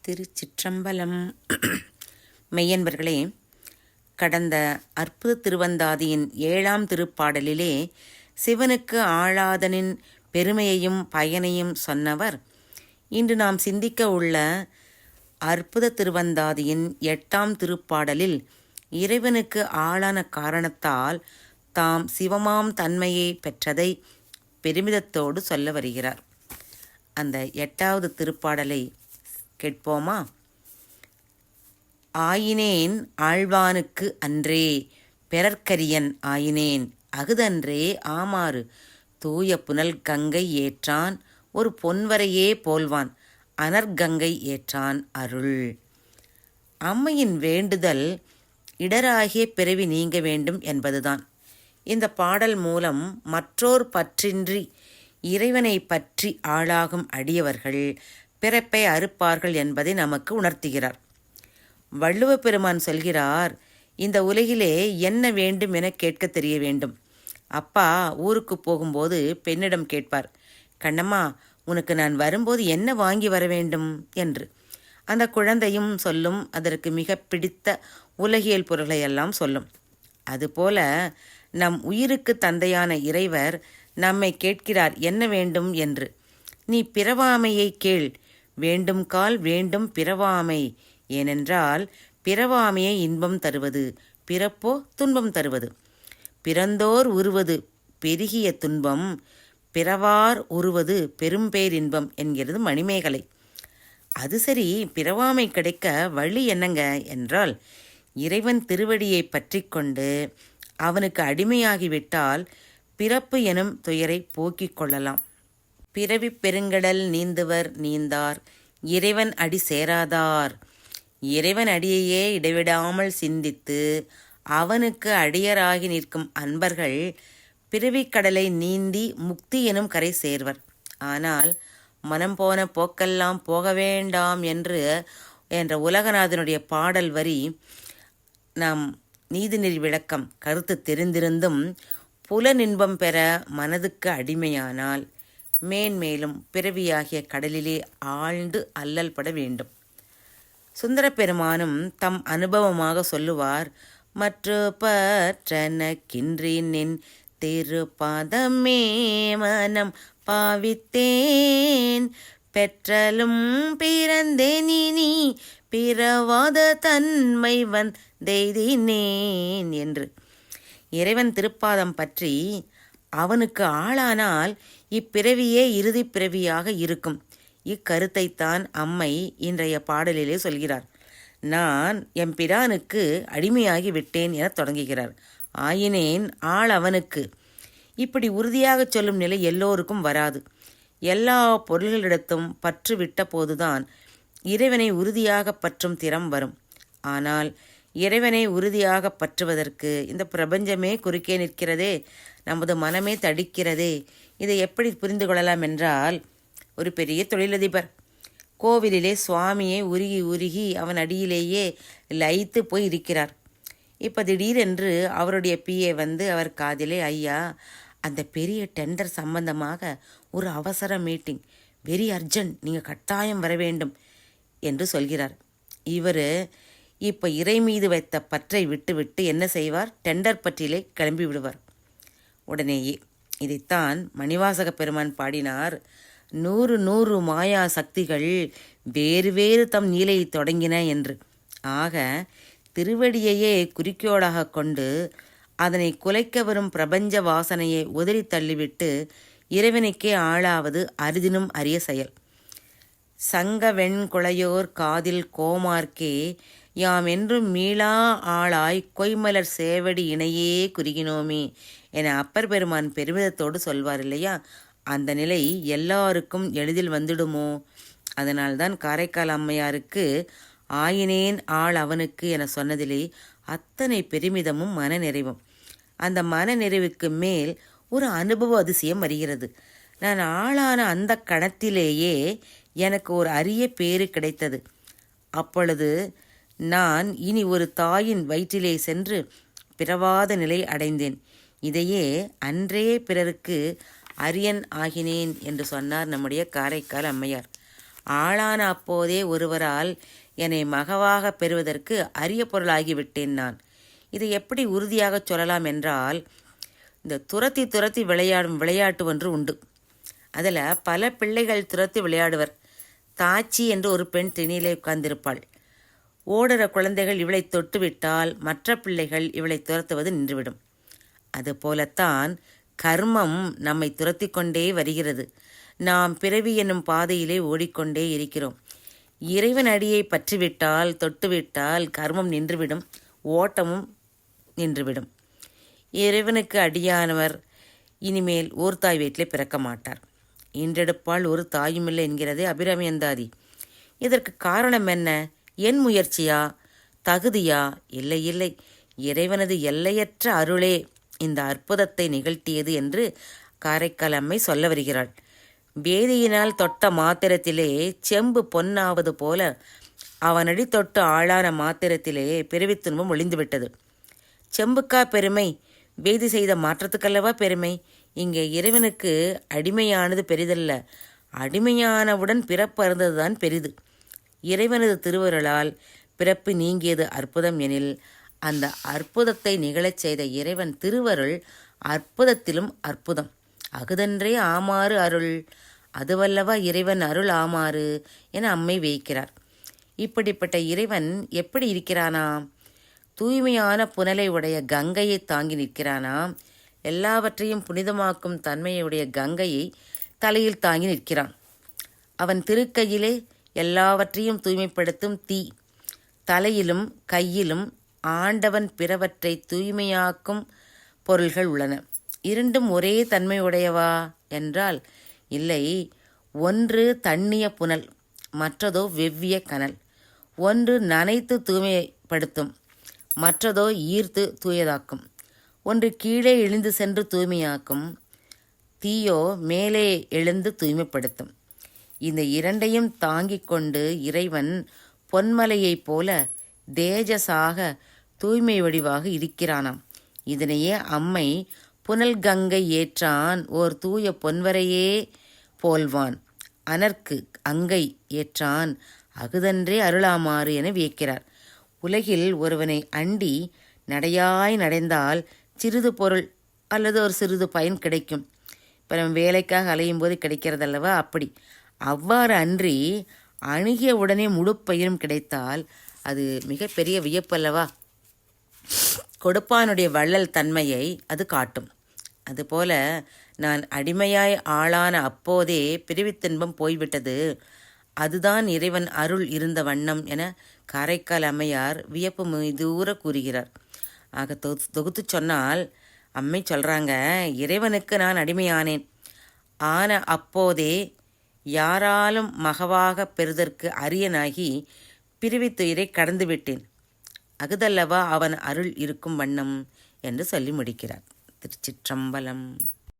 திருச்சிற்றம்பலம். மெய்யன்பர்களே, கடந்த அற்புத திருவந்தாதியின் 7ஆம் திருப்பாடலிலே சிவனுக்கு ஆளாதனின் பெருமையையும் பயனையும் சொன்னவர் இன்று நாம் சிந்திக்க உள்ள அற்புத திருவந்தாதியின் 8ஆம் திருப்பாடலில் இறைவனுக்கு ஆளான காரணத்தால் தாம் சிவமாம் தன்மையை பெற்றதை பெருமிதத்தோடு சொல்ல வருகிறார். அந்த 8வது திருப்பாடலை கேட்போமா? ஆயினேன் ஆழ்வானுக்கு அன்றே பெறற்கரியன் ஆயினேன் அகுதன்றே ஆமாறு தூய புனல் கங்கை ஏற்றான் ஒரு பொன்வரையே போல்வான் அனர்கங்கை ஏற்றான் அருள். அம்மையின் வேண்டுதல் இடராகிய பிறவி நீங்க வேண்டும் என்பதுதான். இந்த பாடல் மூலம் மற்றோர் பற்றின்றி இறைவனை பற்றி ஆளாகும் அடியவர்கள் பிறப்பை அறுப்பார்கள் என்பதை நமக்கு உணர்த்துகிறார். வள்ளுவ பெருமான் சொல்கிறார், இந்த உலகிலே என்ன வேண்டும் என கேட்க தெரிய வேண்டும். அப்பா ஊருக்கு போகும்போது பெண்ணிடம் கேட்பார், கண்ணம்மா உனக்கு நான் வரும்போது என்ன வாங்கி வர வேண்டும் என்று. அந்த குழந்தையும் சொல்லும், அதற்கு மிக பிடித்த உலகியல் பொருளையெல்லாம் சொல்லும். அதுபோல நம் உயிருக்கு தந்தையான இறைவர் நம்மை கேட்கிறார் என்ன வேண்டும் என்று. நீ பிறவாமையை கேள், வேண்டும் கால் வேண்டும் பிறவாமை. ஏனென்றால் பிறவாமையை இன்பம் தருவது, பிறப்போ துன்பம் தருவது. பிறந்தோர் உருவது பெருகிய துன்பம், பிறவார் உருவது பெரும்பேரின்பம் என்கிறது மணிமேகலை. அது சரி, பிறவாமை கிடைக்க வழி என்னங்க என்றால், இறைவன் திருவடியை பற்றி கொண்டு அவனுக்கு அடிமையாகிவிட்டால் பிறப்பு எனும் துயரை போக்கிக் கொள்ளலாம். பிறவி பெருங்கடல் நீந்துவர் நீந்தார் இறைவன் அடி சேராதார். இறைவன் அடியையே இடைவிடாமல் சிந்தித்து அவனுக்கு அடியராகி நிற்கும் அன்பர்கள் பிறவிக்கடலை நீந்தி முக்தி எனும் கரை சேர்வர். ஆனால் மனம் போன போக்கெல்லாம் போக வேண்டாம் என்ற உலகநாதனுடைய பாடல் வரி நாம் நீதிநெறி விளக்கம் கருத்து தெரிந்திருந்தும் புலனின்பம் பெற மனதுக்கு அடிமையானால் மேன்மேலும் பிறவியாகிய கடலிலே ஆழ்ந்து அல்லல் பட வேண்டும். சுந்தர பெருமானும் தம் அனுபவமாக சொல்லுவார், மற்ற பற்றனக்கின்றின் திருப்பாதமே மனம் பாவித்தேன் பெற்றலும் பிறந்தேன் இனி பிறவாத தன்மை வந்தெய்தினேன் என்று. இறைவன் திருப்பாதம் பற்றி அவனுக்கு ஆளானால் இப்பிறவியே இறுதி பிறவியாக இருக்கும். இக்கருத்தைத்தான் அம்மை இன்றைய பாடலிலே சொல்கிறார். நான் எம்பிரானுக்கு அடிமையாகி விட்டேன் என தொடங்குகிறார். ஆயினேன் ஆள் அவனுக்கு. இப்படி உறுதியாக சொல்லும் நிலை எல்லோருக்கும் வராது. எல்லா பொருள்களிடத்தும் பற்று விட்ட போதுதான் இறைவனை உறுதியாக பற்றும் திறம் வரும். ஆனால் இறைவனை உறுதியாக பற்றுவதற்கு இந்த பிரபஞ்சமே குறுக்கே நிற்கிறதே, நமது மனமே தடிக்கிறதே. இதை எப்படி புரிந்து கொள்ளலாம் என்றால், ஒரு பெரிய தொழிலதிபர் கோவிலிலே சுவாமியை உருகி உருகி அவன் அடியிலேயே லயித்து போய் இருக்கிறார். இப்போ திடீரென்று அவருடைய பிஏ வந்து அவர் காதிலே, ஐயா அந்த பெரிய டெண்டர் சம்பந்தமாக ஒரு அவசர மீட்டிங், வெரி அர்ஜென்ட், நீங்கள் கட்டாயம் வர வேண்டும் என்று சொல்கிறார். இவர் இப்போ இறை மீது வைத்த பற்றை விட்டுவிட்டு என்ன செய்வார்? டெண்டர் பற்றியிலே கிளம்பி விடுவார். உடனேயே இதைத்தான் மணிவாசக பெருமான் பாடினார், 100 மாயா சக்திகள் வேறு வேறு தம் நீலையை தொடங்கின என்று. ஆக திருவடியையே குறிக்கோளாக கொண்டு அதனை குலைக்க வரும் பிரபஞ்ச வாசனையை உதறி தள்ளிவிட்டு இறைவனுக்கே ஆளாவது அரிதினும் அரிய செயல். சங்க வெண்குளையோர் காதில் கோமார்க்கே யாம் என்றும் மீளா ஆளாய் கொய்மலர் சேவடி இணையே குறுகினோமே என அப்பர் பெருமான் பெருமிதத்தோடு சொல்வார் இல்லையா? அந்த நிலை எல்லாருக்கும் எளிதில் வந்துடுமோ? அதனால்தான் காரைக்கால் அம்மையாருக்கு ஆயினேன் ஆள் அவனுக்கு என சொன்னதிலே அத்தனை பெருமிதமும் மனநிறைவும். அந்த மனநிறைவுக்கு மேல் ஒரு அனுபவ அதிசயம் வருகிறது. நான் ஆளான அந்த கணத்திலேயே எனக்கு ஒரு அரிய பேறு கிடைத்தது. அப்பொழுது நான் இனி ஒரு தாயின் வயிற்றிலே சென்று பிறவாத நிலை அடைந்தேன். இதையே அன்றே பிறருக்கு அரியன் ஆகினேன் என்று சொன்னார் நம்முடைய காரைக்கால் அம்மையார். ஆளான அப்போதே ஒருவரால் என்னை மகவாக பெறுவதற்கு அரிய பொருளாகிவிட்டேன் நான். இதை எப்படி உறுதியாகச் சொல்லலாம் என்றால், இந்த துரத்தி துரத்தி விளையாடும் விளையாட்டு ஒன்று உண்டு. அதில் பல பிள்ளைகள் துரத்தி விளையாடுவர். தாச்சி என்று ஒரு பெண் திணியிலே உட்கார்ந்திருப்பாள். ஓடுற குழந்தைகள் இவளை தொட்டுவிட்டால் மற்ற பிள்ளைகள் இவளை துரத்துவது நின்றுவிடும். அதுபோலத்தான் கர்மம் நம்மை துரத்தி கொண்டே வருகிறது. நாம் பிறவி என்னும் பாதையிலே ஓடிக்கொண்டே இருக்கிறோம். இறைவன் அடியை பற்றிவிட்டால் தொட்டுவிட்டால் கர்மம் நின்றுவிடும், ஓட்டமும் நின்றுவிடும். இறைவனுக்கு அடியானவர் இனிமேல் ஓர் தாய் வீட்டிலே பிறக்க மாட்டார். இன்றெடுப்பால் ஒரு தாயுமில்லை என்கிறதே அபிராமி அந்தாதி. இதற்கு காரணம் என்ன? என் முயற்சியா? தகுதியா? இல்லை இல்லை, இறைவனது எல்லையற்ற அருளே இந்த அற்புதத்தை நிகழ்த்தியது என்று காரைக்கால் அம்மை சொல்ல வருகிறாள். வேதியினால் தொட்ட மாத்திரத்திலே செம்பு பொன்னாவது போல அவனடி தொட்டு ஆளான மாத்திரத்திலே பிறவித் துன்பம் ஒளிந்துவிட்டது. செம்புக்கா பெருமை? வேதி செய்த மாற்றத்துக்கல்லவா பெருமை? இங்கே இறைவனுக்கு அடிமையானது பெரிதல்ல, அடிமையானவுடன் பிறப்பு அருந்ததுதான் பெரிது. இறைவனது திருவருளால் பிறப்பு நீங்கியது அற்புதம் எனில், அந்த அற்புதத்தை நிகழச் செய்த இறைவன் திருவருள் அற்புதத்திலும் அற்புதம். அகுதன்றே ஆமாறு அருள், அதுவல்லவா இறைவன் அருள் ஆமாறு என அம்மை வைக்கிறார். இப்படிப்பட்ட இறைவன் எப்படி இருக்கிறானாம்? தூய்மையான புனலை உடைய கங்கையை தாங்கி நிற்கிறானாம். எல்லாவற்றையும் புனிதமாக்கும் தன்மையுடைய கங்கையை தலையில் தாங்கி நிற்கிறான். அவன் திருக்கையிலே எல்லாவற்றையும் தூய்மைப்படுத்தும் தீ, தலையிலும் கையிலும் ஆண்டவன் பிறவற்றை தூய்மையாக்கும் பொருள்கள் உள்ளன. இரண்டும் ஒரே தன்மையுடையவா என்றால் இல்லை. ஒன்று தண்ணிய புனல், மற்றதோ வெவ்விய கனல். ஒன்று நனைத்து தூய்மைப்படுத்தும், மற்றதோ ஈர்த்து தூயதாக்கும். ஒன்று கீழே எழுந்து சென்று தூய்மையாக்கும், தீயோ மேலே எழுந்து தூய்மைப்படுத்தும். இந்த இரண்டையும் தாங்கிக் கொண்டு இறைவன் பொன்மலையைப் போல தேஜஸாக தூய்மை வடிவாக இருக்கிறானாம். இதனையே அம்மை புனல் கங்கை ஏற்றான் ஓர் தூய பொன்வரையே போல்வான், அனற்கு அங்கை ஏற்றான் அகுதன்றே அருளாமாறு என வியக்கிறார். உலகில் ஒருவனை அண்டி நடையாய் நடைந்தால் சிறிது பொருள் அல்லது ஒரு சிறிது பயன் கிடைக்கும். இப்போ நம்ம வேலைக்காக அலையும் போது கிடைக்கிறதல்லவா, அப்படி அவ்வாறு அன்றி அணுகிய உடனே முழு பயிரும் கிடைத்தால் அது மிகப்பெரிய வியப்பல்லவா. கொடுப்பானுடைய வள்ளல் தன்மையை அது காட்டும். அதுபோல நான் அடிமையாய் ஆளான அப்போதே பிறவித் துன்பம் போய்விட்டது, அதுதான் இறைவன் அருள் இருந்த வண்ணம் என காரைக்கால் அம்மையார் வியப்பு மீதூர கூறுகிறார். ஆக தொகுத்து சொன்னால் அம்மை சொல்கிறாங்க, இறைவனுக்கு நான் அடிமையானேன். ஆன அப்போதே யாராலும் மகவாக பெறுதற்கு அரியனாகி பிறவித்துயிரை கடந்து விட்டேன். அகுதல்லவா அவன் அருள் இருக்கும் வண்ணம் என்று சொல்லி முடிக்கிறார். திருச்சிற்றம்பலம்.